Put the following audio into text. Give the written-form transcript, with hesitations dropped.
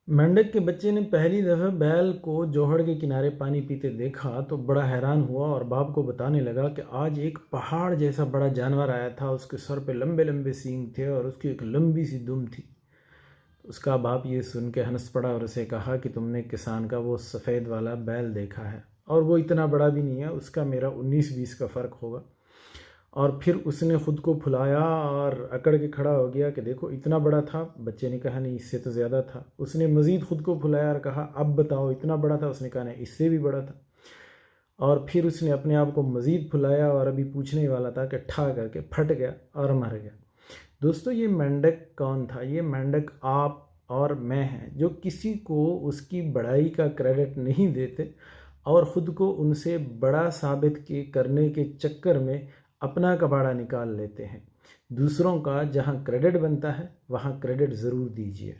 मेंढक के बच्चे ने पहली दफा बैल को जोहड़ के किनारे पानी पीते देखा तो बड़ा हैरान हुआ और बाप को बताने लगा कि आज एक पहाड़ जैसा बड़ा जानवर आया था। उसके सर पे लंबे लंबे सींग थे और उसकी एक लंबी सी दुम थी। उसका बाप ये सुन के हंस पड़ा और उसे कहा कि तुमने किसान का वो सफ़ेद वाला बैल देखा है, और वो इतना बड़ा भी नहीं है, उसका मेरा 19-20 का फ़र्क होगा। और फिर उसने ख़ुद को फुलाया और अकड़ के खड़ा हो गया कि देखो इतना बड़ा था। बच्चे ने कहा नहीं, इससे तो ज़्यादा था। उसने मज़ीद ख़ुद को फुलाया और कहा अब बताओ इतना बड़ा था। उसने कहा नहीं, इससे भी बड़ा था। और फिर उसने अपने आप को मज़ीद फुलाया और अभी पूछने ही वाला था कि ठा करके फट गया और मर गया। दोस्तों, ये मेंढक कौन था? ये मेंढक आप और मैं हैं, जो किसी को उसकी बड़ाई का क्रेडिट नहीं देते और ख़ुद को उनसे बड़ा साबित करने के चक्कर में अपना कबाड़ा निकाल लेते हैं। दूसरों का जहाँ क्रेडिट बनता है वहाँ क्रेडिट ज़रूर दीजिए।